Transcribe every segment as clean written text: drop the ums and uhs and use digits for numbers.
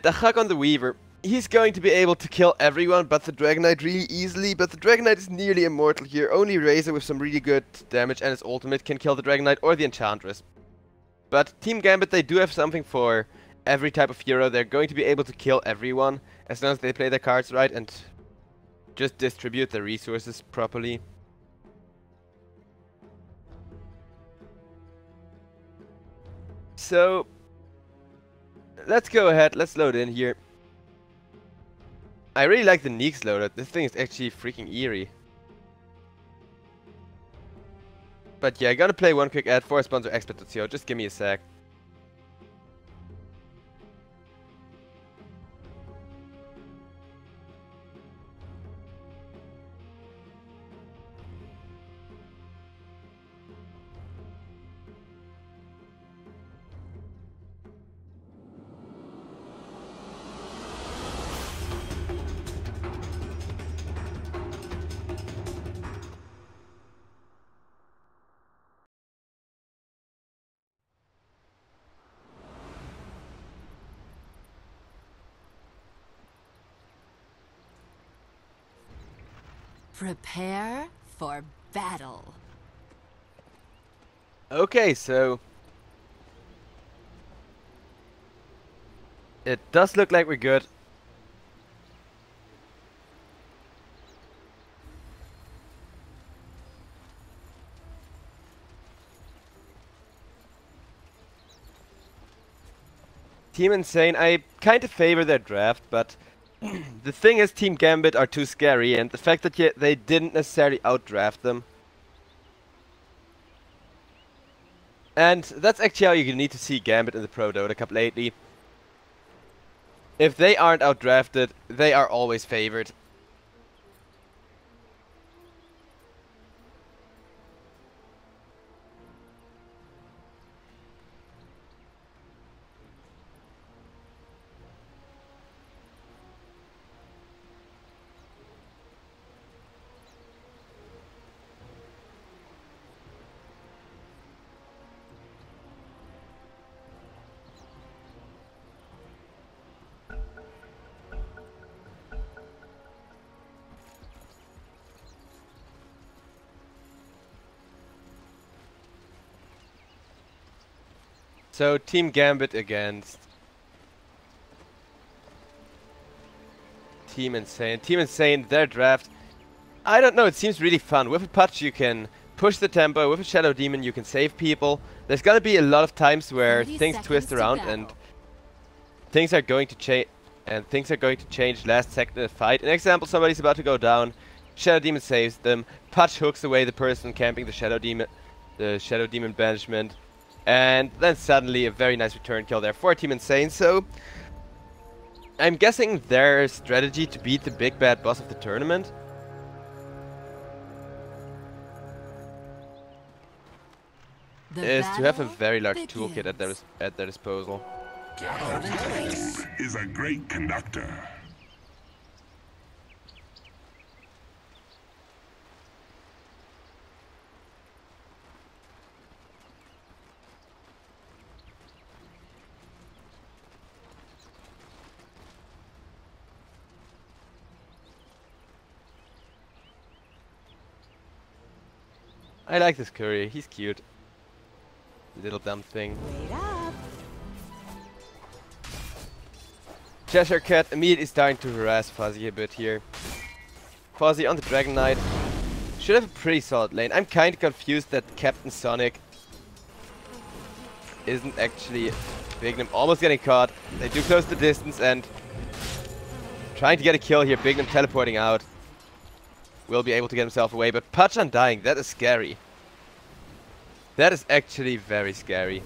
The Hug on the Weaver. He's going to be able to kill everyone but the Dragon Knight really easily, but the Dragon Knight is nearly immortal here. Only Razor with some really good damage and his ultimate can kill the Dragon Knight or the Enchantress. But Team Gambit, they do have something for every type of hero. They're going to be able to kill everyone as long as they play their cards right and just distribute their resources properly. So, let's go ahead, let's load in here. I really like the Neeks loader. This thing is actually freaking eerie. But yeah, I'm gonna play one quick ad for a sponsor expert.co. Just give me a sec. Prepare for battle. Okay, so it does look like we're good. Team Insane, I kind of favor their draft, but the thing is Team Gambit are too scary, and the fact that they didn't necessarily outdraft them. And that's actually how you need to see Gambit in the ProDota Cup lately. If they aren't outdrafted, they are always favored. So, Team Gambit against Team Insane. Team Insane, their draft, I don't know, it seems really fun. With a Putch you can push the tempo, with a Shadow Demon you can save people. There's gonna be a lot of times where things twist around and things are going to change last second in a fight. An example, somebody's about to go down, Shadow Demon saves them, Putch hooks away the person camping the Shadow Demon banishment. And then suddenly a very nice return kill there for Team Insane. So I'm guessing their strategy to beat the big bad boss of the tournament is to have a very large toolkit at their disposal. Gold is a great conductor. I like this Curry, he's cute. Little dumb thing. Wait up. Cheshire Cat immediately starting to harass Fuzzy a bit here. Fuzzy on the Dragon Knight should have a pretty solid lane. I'm kinda confused that Captain Sonic isn't actually Bignum almost getting caught. They do close the distance and trying to get a kill here. Bignum teleporting out. Will be able to get himself away, but Putch undying, that is scary. That is actually very scary.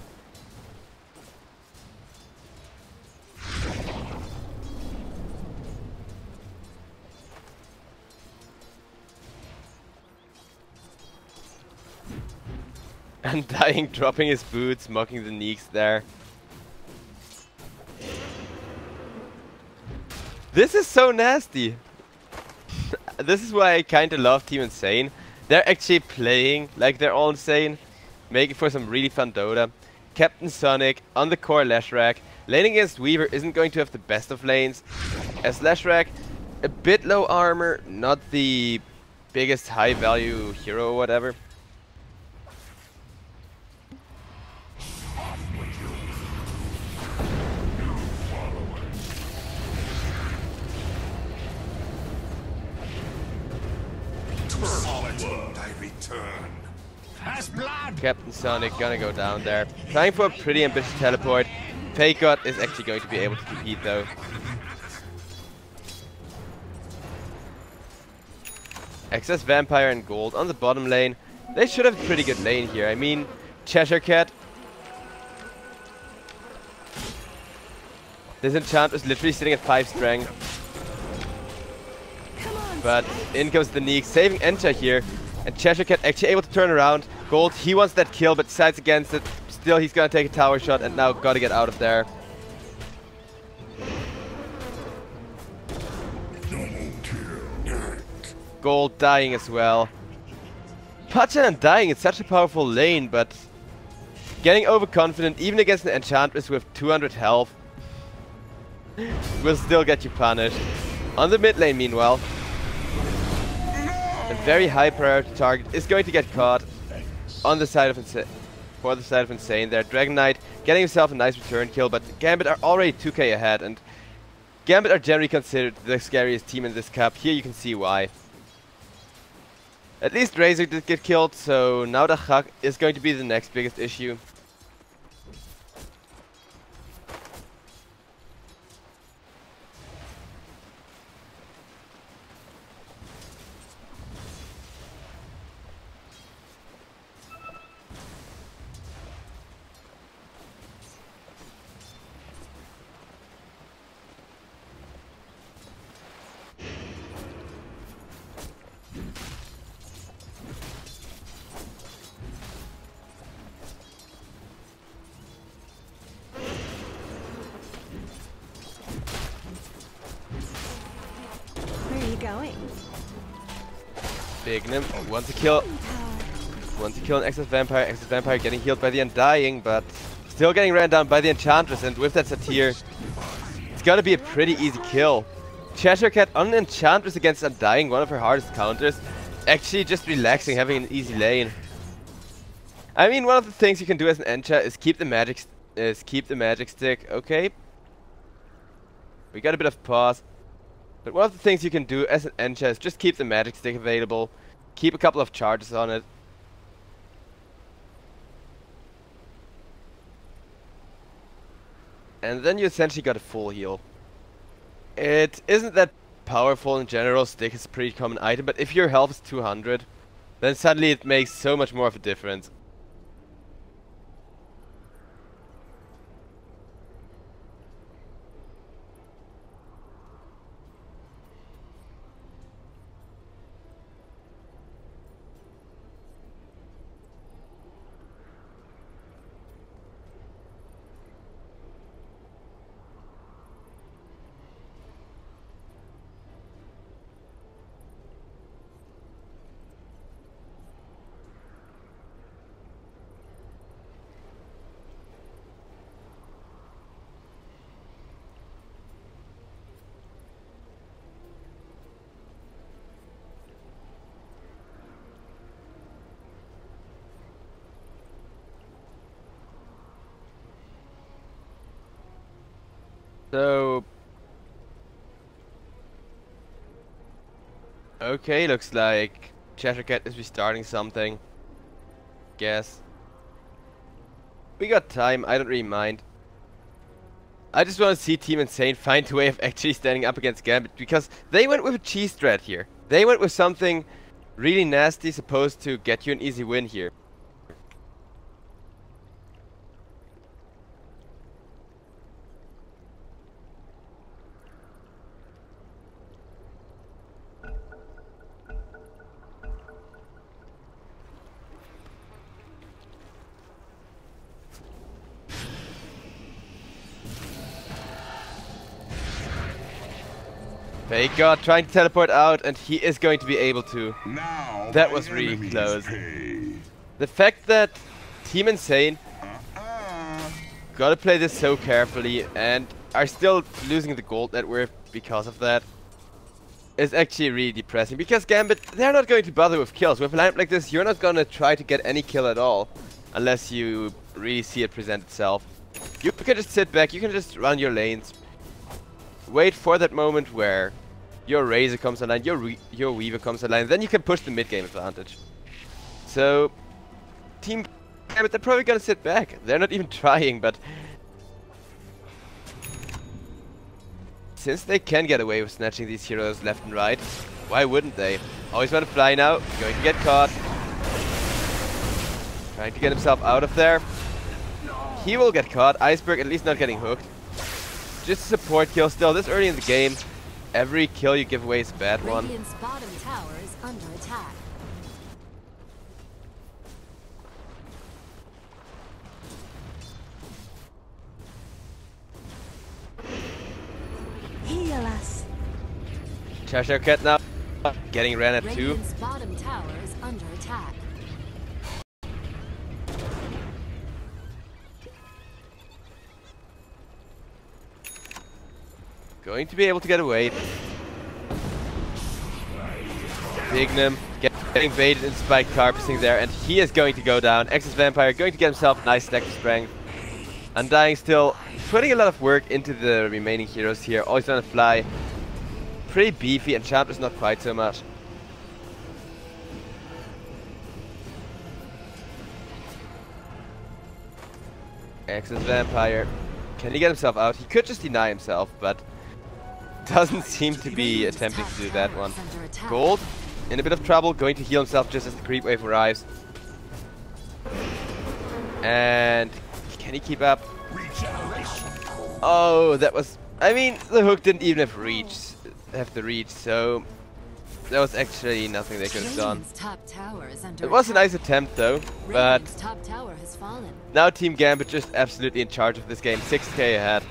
Undying, dropping his boots, mocking the Neeks there. This is so nasty. This is why I kinda love Team Insane. They're actually playing like they're all insane, making for some really fun Dota. Captain Sonic on the core Leshrac, Laning against Weaver isn't going to have the best of lanes. As Leshrac, a bit low armor, not the biggest high value hero or whatever. Captain Sonic gonna go down there. Trying for a pretty ambitious teleport. Fake God is actually going to be able to compete though. Excess Vampire and Gold on the bottom lane. They should have a pretty good lane here. I mean, Cheshire Cat. This enchant is literally sitting at 5 strength. But in comes the Neek, saving Encha here. And Cheshire Cat actually able to turn around. Gold, he wants that kill, but decides against it. Still, he's gonna take a tower shot and now gotta get out of there. Gold dying as well. Pachan dying, it's such a powerful lane, but getting overconfident even against an Enchantress with 200 health will still get you punished. On the mid lane, meanwhile, a very high priority target is going to get caught on the side of Insane there. Dragon Knight getting himself a nice return kill, but Gambit are already 2k ahead, and Gambit are generally considered the scariest team in this cup. Here you can see why. At least Razor did get killed, so now the Hak is going to be the next biggest issue. Going. Big Nim wants to kill an Excess Vampire getting healed by the Undying, but still getting ran down by the Enchantress, and with that Satyr, it's gonna be a pretty easy kill. Cheshire Cat on an Enchantress against Undying, one of her hardest counters, actually just relaxing, having an easy lane. I mean, one of the things you can do as an Encha is keep the magic stick. Okay, we got a bit of pause. But one of the things you can do as an Encha is just keep the magic stick available, keep a couple of charges on it. And then you essentially got a full heal. It isn't that powerful in general, stick is a pretty common item, but if your health is 200, then suddenly it makes so much more of a difference. So, okay, looks like Cheshire Cat is restarting something. Guess. We got time, I don't really mind. I just want to see Team Insane find a way of actually standing up against Gambit, because they went with a cheese strat here. They went with something really nasty, supposed to get you an easy win here. Fake God trying to teleport out, and he is going to be able to. Now that was really close. The fact that Team Insane gotta play this so carefully and are still losing the gold net worth because of that. It's actually really depressing because Gambit, they're not going to bother with kills. With a lineup like this, you're not gonna try to get any kill at all unless you really see it present itself. You can just sit back, you can just run your lanes, wait for that moment where your Razor comes online, your Weaver comes online, then you can push the mid game advantage. So, Team Gambit, they're probably gonna sit back. They're not even trying, but since they can get away with snatching these heroes left and right, why wouldn't they? Always want to fly now, going to get caught. Trying to get himself out of there. He will get caught, Iceberg at least not getting hooked. Just a support kill still, this early in the game. Every kill you give away is a bad one. Radiant's bottom tower is under attack. Heal us. Cheshire Cat now getting ran at 2. Radiant's bottom tower is under attack. Going to be able to get away. Bignum getting baited and spiked carpusing there, and he is going to go down. Exus Vampire going to get himself a nice stack of strength. Undying still putting a lot of work into the remaining heroes here. Always on a fly. Pretty beefy, and Champ is not quite so much. Exus Vampire. Can he get himself out? He could just deny himself, but doesn't seem to be attempting to do that one. Gold in a bit of trouble, going to heal himself just as the creep wave arrives. And can he keep up? Oh, that was... I mean, the hook didn't even have the reach, so that was actually nothing they could have done. It was a nice attempt though, but now Team Gambit just absolutely in charge of this game, 6k ahead.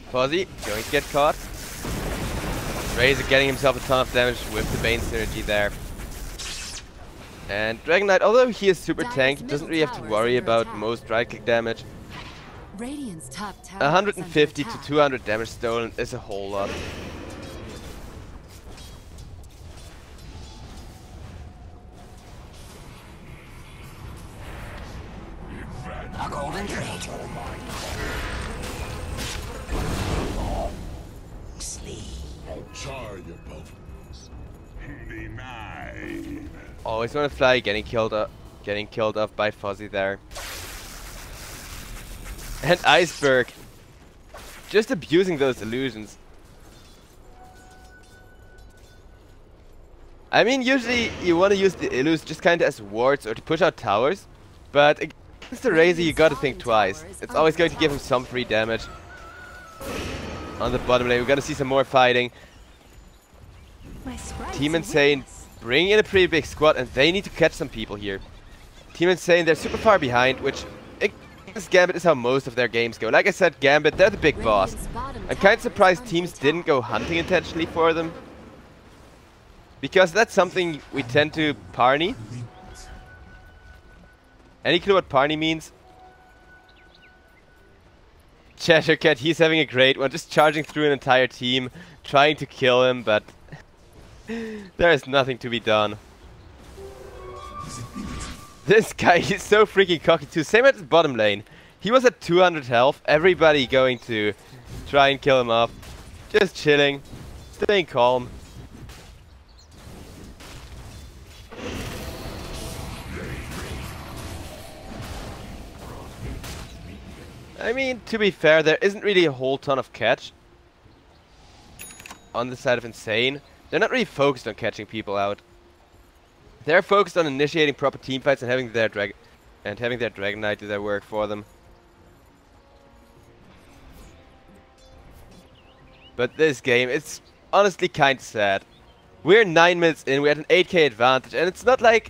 Fuzzy going to get caught. Razor getting himself a ton of damage with the Bane synergy there. And Dragon Knight, although he is super tank, he doesn't really have to worry about most right click damage. 150 to 200 damage stolen is a whole lot. A golden trade. Char your bones. Denied. Always want to fly, getting killed off by Fuzzy there. And Iceberg just abusing those illusions. I mean, usually you want to use the illus just kind of as wards or to push out towers, but against the Razor you gotta think twice. It's always going to give him some free damage. On the bottom lane, we're gonna see some more fighting. Team Insane bringing in a pretty big squad, and they need to catch some people here. Team Insane, they're super far behind, which against Gambit is how most of their games go. Like I said, Gambit, they're the big boss. I'm kind of surprised teams didn't go hunting intentionally for them, because that's something we tend to parny. Any clue what parny means? Cheshire Cat, he's having a great one, just charging through an entire team, trying to kill him, but there is nothing to be done. This guy, he's so freaking cocky too. Same at the bottom lane. He was at 200 health, everybody going to try and kill him off. Just chilling, staying calm. I mean, to be fair, there isn't really a whole ton of catch on the side of Insane. They're not really focused on catching people out. They're focused on initiating proper teamfights and having their Dragon Knight do their work for them. But this game, it's honestly kind of sad. We're 9 minutes in, we had an 8k advantage, and it's not like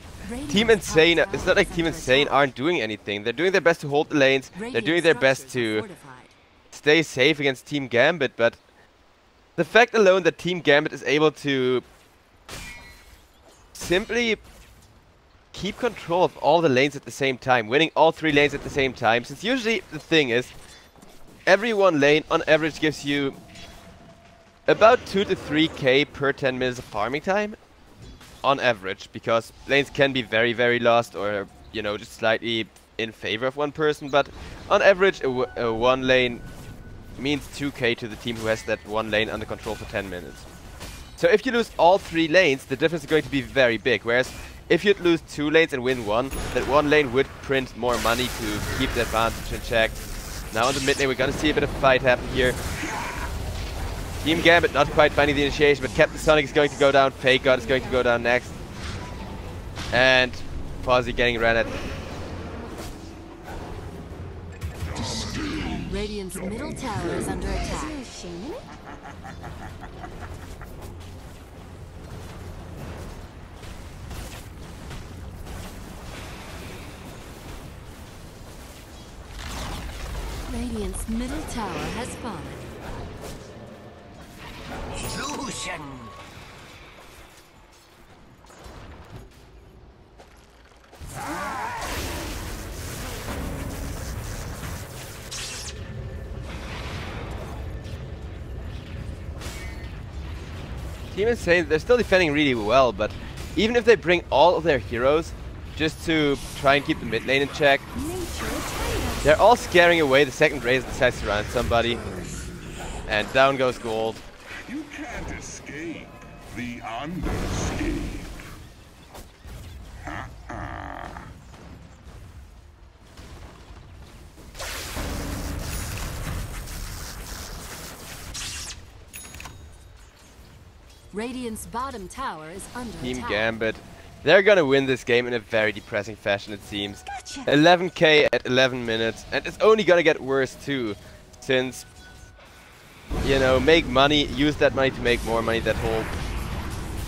Team Insane aren't doing anything. They're doing their best to hold the lanes, they're doing their best to stay safe against Team Gambit, but the fact alone that Team Gambit is able to simply keep control of all the lanes at the same time, winning all 3 lanes at the same time, since usually the thing is, every one lane on average gives you about 2 to 3k per 10 minutes of farming time, on average, because lanes can be very, very lost or, you know, just slightly in favor of one person, but on average a one lane means 2k to the team who has that one lane under control for 10 minutes. So if you lose all 3 lanes, the difference is going to be very big, whereas if you'd lose 2 lanes and win one, that one lane would print more money to keep the advantage in check. Now on the mid lane we're gonna see a bit of a fight happen here. Team Gambit not quite finding the initiation, but Captain Sonic is going to go down, Fake God is going to go down next. And Fozzie getting ran at. Radiant's middle tower is under attack. Radiant's middle tower has fallen. Illusion. Team Insane, they're still defending really well, but even if they bring all of their heroes just to try and keep the mid lane in check, they're all scaring away the second Raze decides to run somebody. And down goes Gold. You can't escape the underscape. Radiant's bottom tower is under Team attack. Gambit. They're gonna win this game in a very depressing fashion, it seems. 11k at 11 minutes, and it's only gonna get worse too, since, you know, make money, use that money to make more money, that whole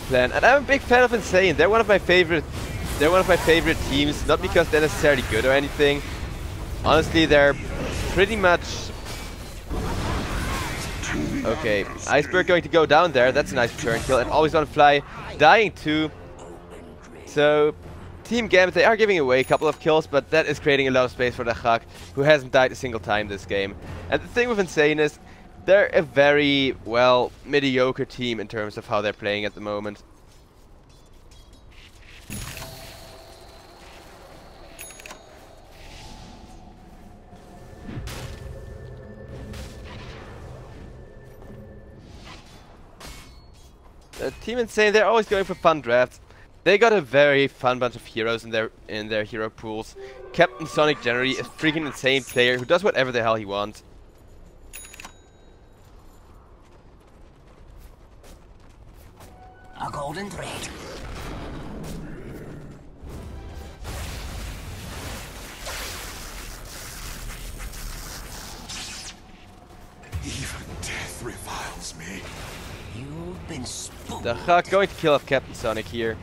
plan. And I'm a big fan of Insane. They're one of my favorite teams, not because they're necessarily good or anything. Honestly, they're pretty much okay. Iceberg going to go down there. That's a nice return kill. And always on fly, dying too. So, Team Gambit, they are giving away a couple of kills, but that is creating a lot of space for the Hak, who hasn't died a single time this game. And the thing with Insane is, they're a very, well, mediocre team in terms of how they're playing at the moment. Team Insane, they're always going for fun drafts. They got a very fun bunch of heroes in their hero pools. Captain Sonic generally a freaking insane player who does whatever the hell he wants. A golden thread. Even death reviles me. You've been spooked. The Hak going to kill off Captain Sonic here.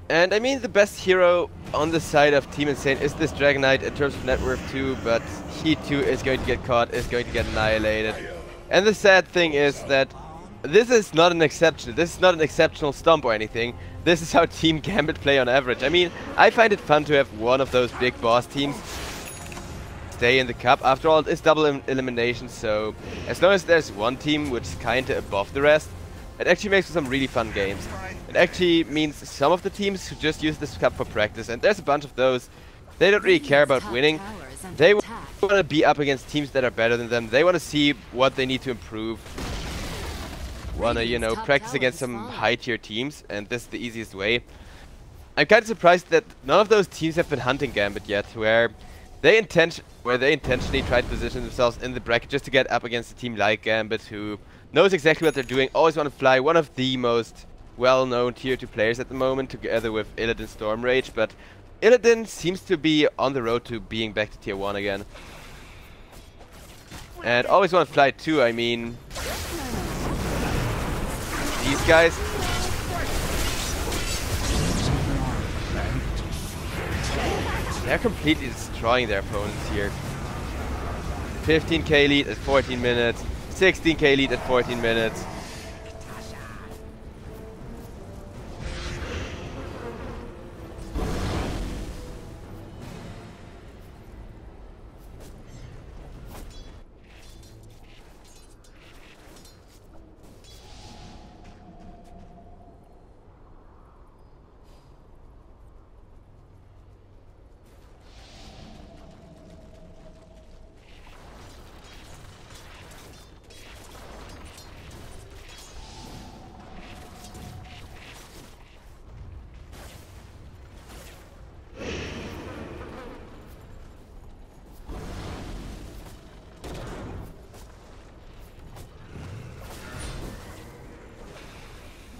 And I mean, the best hero on the side of Team Insane is this Dragon Knight in terms of net worth too, but he too is going to get caught, is going to get annihilated. And the sad thing is that this is not an exception. This is not an exceptional stomp or anything. This is how Team Gambit play on average. I mean, I find it fun to have one of those big boss teams stay in the cup. After all, it's double elimination, so as long as there's one team which is kinda above the rest, it actually makes for some really fun games. It actually means some of the teams who just use this cup for practice, and there's a bunch of those, they don't really care about winning. They want to be up against teams that are better than them. They want to see what they need to improve. Want to, you know, practice against some high-tier teams, and this is the easiest way. I'm kind of surprised that none of those teams have been hunting Gambit yet, where they intentionally try to position themselves in the bracket just to get up against a team like Gambit, who knows exactly what they're doing, always want to fly, one of the most well-known tier 2 players at the moment, together with Illidan Stormrage, but Illidan seems to be on the road to being back to tier 1 again. And always want to fly too, I mean... These guys... They're completely destroying their opponents here. 15k lead at 14 minutes. 16k lead at 14 minutes.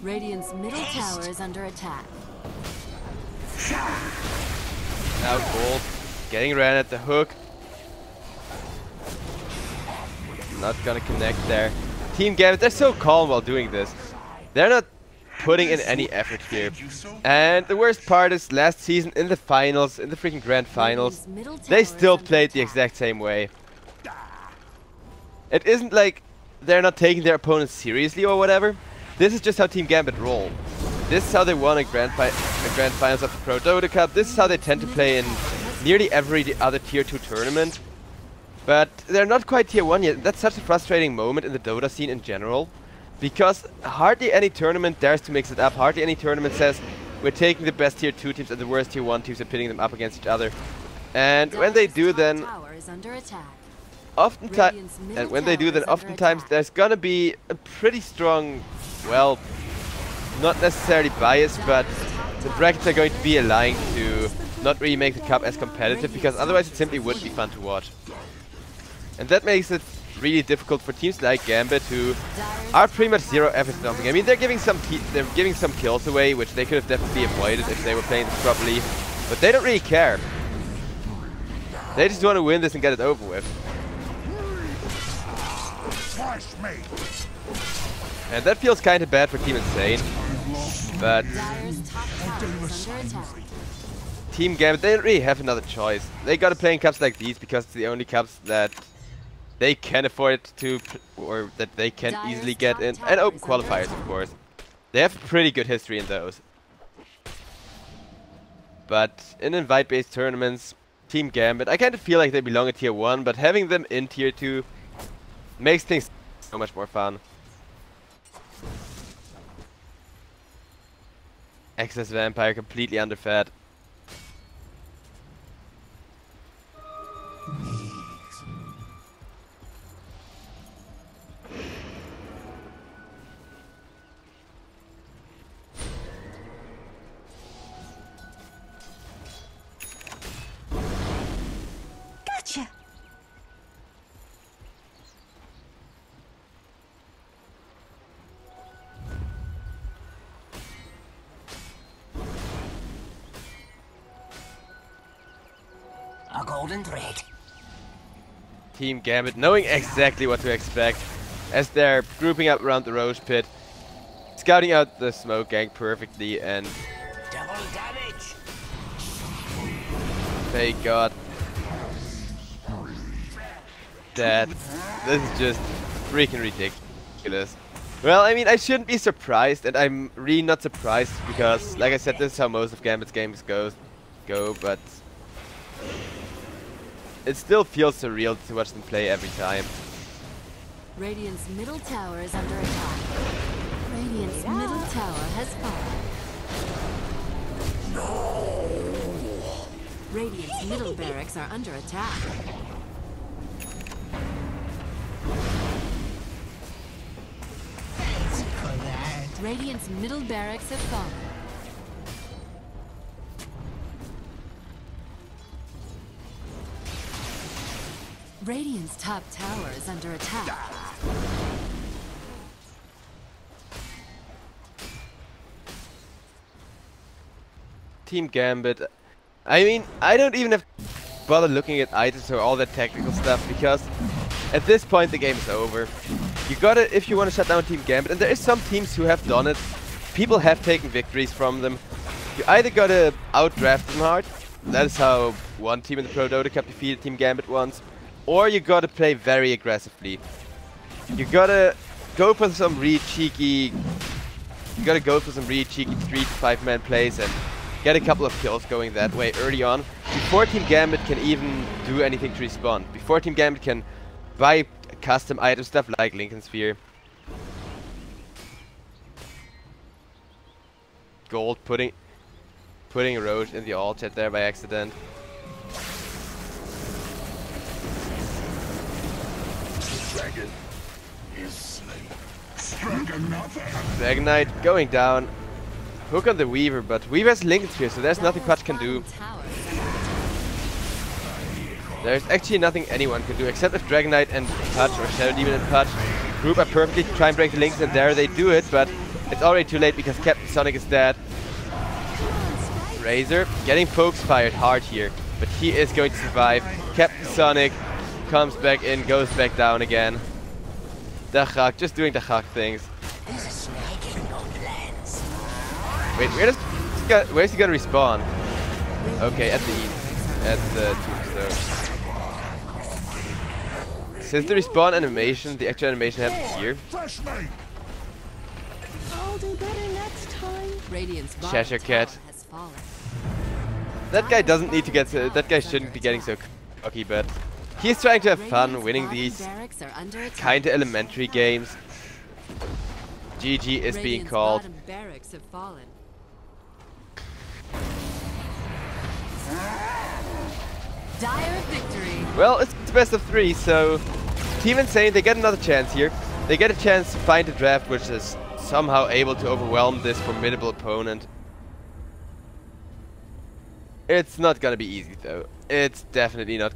Radiant's middle tower is under attack. Now Gold getting ran at the hook. Not gonna connect there. Team Gambit, they're so calm while doing this. They're not putting in any effort here. And the worst part is last season in the finals, in the freaking grand finals, they still played the exact same way. It isn't like they're not taking their opponents seriously or whatever. This is just how Team Gambit roll. This is how they won a grand finals of the ProDota Cup. This is how they tend to play in nearly every other tier 2 tournament. But they're not quite tier 1 yet. That's such a frustrating moment in the Dota scene in general. Because hardly any tournament dares to mix it up. Hardly any tournament says we're taking the best tier 2 teams and the worst tier 1 teams and pitting them up against each other. And when they do, then oftentimes there's gonna be a pretty strong, well, not necessarily bias, but the brackets are going to be aligned to not really make the cup as competitive, because otherwise it simply wouldn't be fun to watch. And that makes it really difficult for teams like Gambit, who are pretty much zero effort stomping. I mean, they're giving some kills away, which they could have definitely avoided if they were playing this properly, but they don't really care. They just want to win this and get it over with. And that feels kind of bad for Team Insane, but Team Gambit, they don't really have another choice. They gotta play in cups like these because it's the only cups that they can afford to, or that they can easily get in, and open qualifiers, of course. They have pretty good history in those. But in invite-based tournaments, Team Gambit, I kind of feel like they belong in tier 1, but having them in tier 2 makes things so much more fun. Excess Vampire completely underfed. Gotcha. A golden thread. Team Gambit knowing exactly what to expect as they're grouping up around the Roche pit, scouting out the smoke gang perfectly, and Double damage. they got that. This is just freaking ridiculous. Well, I mean, I shouldn't be surprised, and I'm really not surprised because, like I said, this is how most of Gambit's games go, but it still feels surreal to watch them play every time. Radiant's middle tower is under attack. Radiant's middle tower has fallen. No. Radiant's middle barracks are under attack. Radiant's middle barracks have fallen. Radiant's top tower is under attack. Team Gambit, I mean, I don't even have to bother looking at items or all that technical stuff, because at this point the game is over. You gotta, if you want to shut down Team Gambit, and there is some teams who have done it, people have taken victories from them. You either gotta outdraft them hard, that is how one team in the ProDota Cup defeated Team Gambit once, or you gotta play very aggressively. You gotta go for some really cheeky, 3 to 5 man plays and get a couple of kills going that way early on, before Team Gambit can even do anything to respawn, before Team Gambit can buy custom item stuff like Lincoln Sphere. Gold putting a roach in the all chat there by accident. Dragon is slain. Struck another. Dragon Knight going down. Hook on the Weaver, but Weaver has Lincoln Sphere, so there's nothing Pudge can do. There's actually nothing anyone can do, except if Dragon Knight and Pudge, or Shadow Demon and Pudge, group up perfectly to try and break the links, and there they do it, but it's already too late because Captain Sonic is dead. Razor getting folks fired hard here, but he is going to survive. Captain Sonic comes back in, goes back down again. The Hak, just doing the Hak things. There's a snake in your plans. Wait, where's he gonna respawn? Okay, at the east, at the tombstone. Since the respawn animation, the actual animation happens here. Fresh meat. I'll do better next time. Radiant's bottom Cheshire Cat. tower has fallen. That guy doesn't need to get so, that guy shouldn't be getting so cocky, but he's trying to have fun winning these kinda elementary games. GG is being called. Barracks have fallen. Dire victory. Well, it's best of 3, so Team Insane, they get another chance here. They get a chance to find a draft which is somehow able to overwhelm this formidable opponent. It's not gonna be easy though. It's definitely not gonna